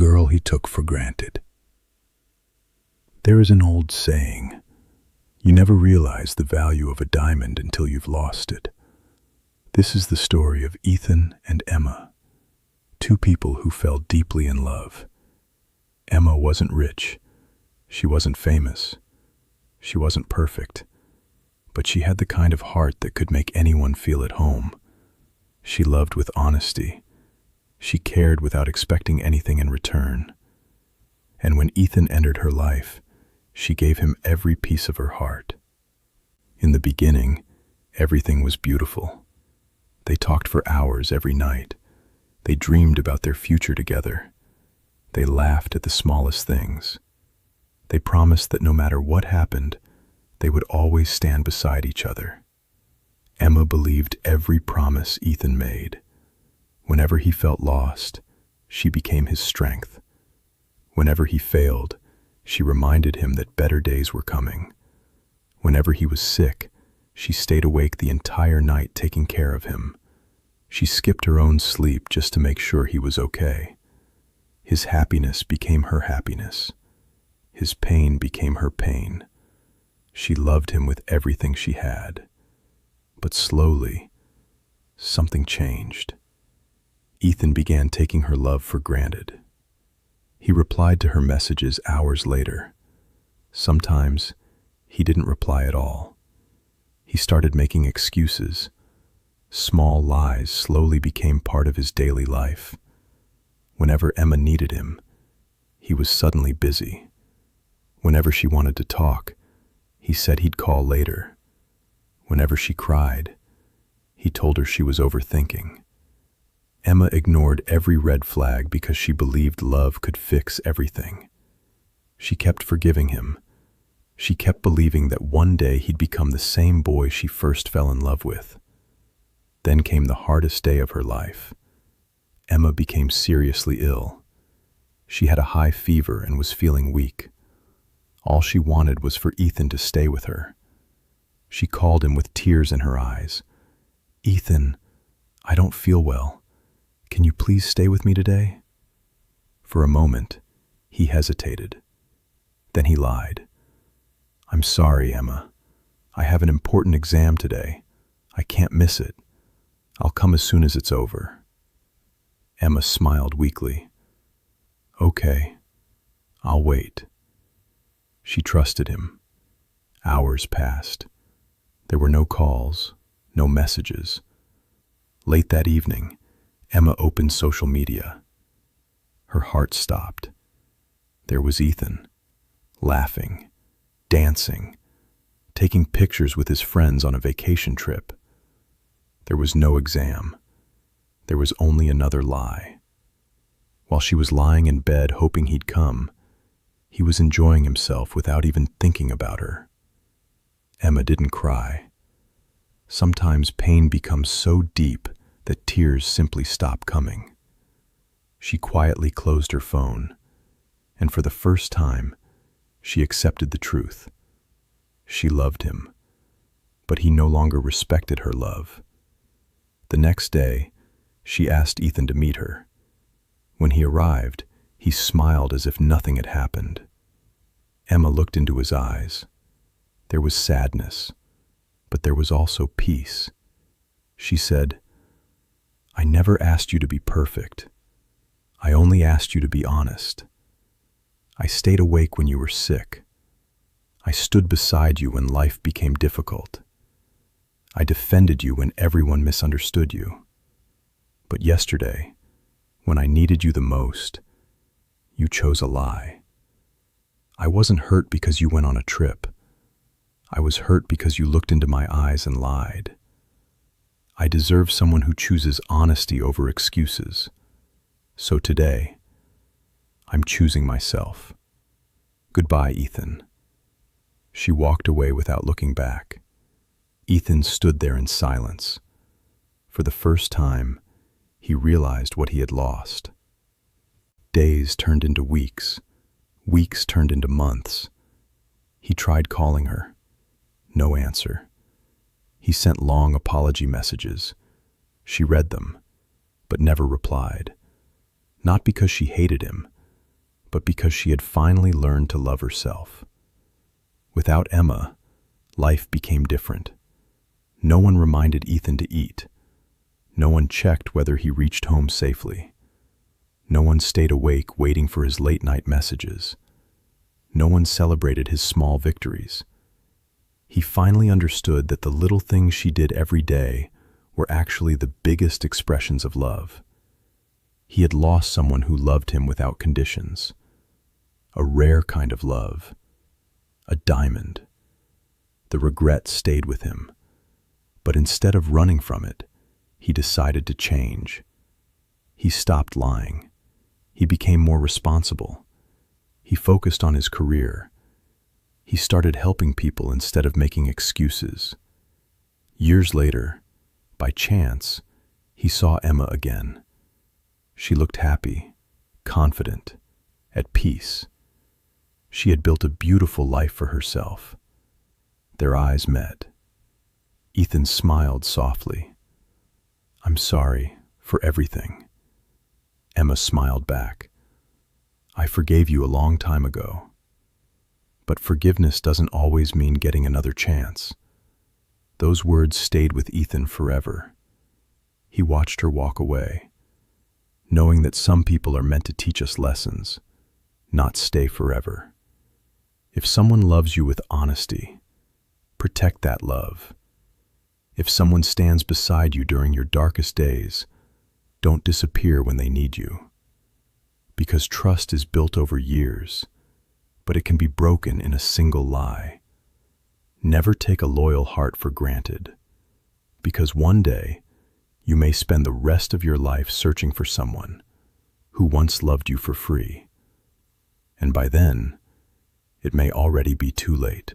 girl he took for granted. There is an old saying, you never realize the value of a diamond until you've lost it. This is the story of Ethan and Emma, two people who fell deeply in love. Emma wasn't rich, she wasn't famous, she wasn't perfect, but she had the kind of heart that could make anyone feel at home. She loved with honesty. She cared without expecting anything in return. And when Ethan entered her life, she gave him every piece of her heart. In the beginning, everything was beautiful. They talked for hours every night. They dreamed about their future together. They laughed at the smallest things. They promised that no matter what happened, they would always stand beside each other. Emma believed every promise Ethan made. Whenever he felt lost, she became his strength. Whenever he failed, she reminded him that better days were coming. Whenever he was sick, she stayed awake the entire night taking care of him. She skipped her own sleep just to make sure he was okay. His happiness became her happiness. His pain became her pain. She loved him with everything she had. But slowly, something changed. Ethan began taking her love for granted. He replied to her messages hours later. Sometimes, he didn't reply at all. He started making excuses. Small lies slowly became part of his daily life. Whenever Emma needed him, he was suddenly busy. Whenever she wanted to talk, he said he'd call later. Whenever she cried, he told her she was overthinking. Emma ignored every red flag because she believed love could fix everything. She kept forgiving him. She kept believing that one day he'd become the same boy she first fell in love with. Then came the hardest day of her life. Emma became seriously ill. She had a high fever and was feeling weak. All she wanted was for Ethan to stay with her. She called him with tears in her eyes. "Ethan, I don't feel well. Can you please stay with me today?" For a moment, he hesitated. Then he lied. "I'm sorry, Emma. I have an important exam today. I can't miss it. I'll come as soon as it's over." Emma smiled weakly. "Okay, I'll wait." She trusted him. Hours passed. There were no calls, no messages. Late that evening, Emma opened social media. Her heart stopped. There was Ethan, laughing, dancing, taking pictures with his friends on a vacation trip. There was no exam. There was only another lie. While she was lying in bed hoping he'd come, he was enjoying himself without even thinking about her. Emma didn't cry. Sometimes pain becomes so deep that tears simply stop coming. She quietly closed her phone, and for the first time, she accepted the truth. She loved him, but he no longer respected her love. The next day, she asked Ethan to meet her. When he arrived, he smiled as if nothing had happened. Emma looked into his eyes. There was sadness, but there was also peace. She said, "I never asked you to be perfect. I only asked you to be honest. I stayed awake when you were sick. I stood beside you when life became difficult. I defended you when everyone misunderstood you. But yesterday, when I needed you the most, you chose a lie. I wasn't hurt because you went on a trip. I was hurt because you looked into my eyes and lied. I deserve someone who chooses honesty over excuses. So today, I'm choosing myself. Goodbye, Ethan." She walked away without looking back. Ethan stood there in silence. For the first time, he realized what he had lost. Days turned into weeks. Weeks turned into months. He tried calling her. No answer. He sent long apology messages. She read them, but never replied. Not because she hated him, but because she had finally learned to love herself. Without Emma, life became different. No one reminded Ethan to eat. No one checked whether he reached home safely. No one stayed awake waiting for his late-night messages. No one celebrated his small victories. He finally understood that the little things she did every day were actually the biggest expressions of love. He had lost someone who loved him without conditions. A rare kind of love. A diamond. The regret stayed with him, but instead of running from it, he decided to change. He stopped lying. He became more responsible. He focused on his career. He started helping people instead of making excuses. Years later, by chance, he saw Emma again. She looked happy, confident, at peace. She had built a beautiful life for herself. Their eyes met. Ethan smiled softly. "I'm sorry for everything." Emma smiled back. "I forgave you a long time ago." But forgiveness doesn't always mean getting another chance. Those words stayed with Ethan forever. He watched her walk away, knowing that some people are meant to teach us lessons, not stay forever. If someone loves you with honesty, protect that love. If someone stands beside you during your darkest days, don't disappear when they need you. Because trust is built over years, but it can be broken in a single lie. Never take a loyal heart for granted, because one day you may spend the rest of your life searching for someone who once loved you for free. And by then, it may already be too late.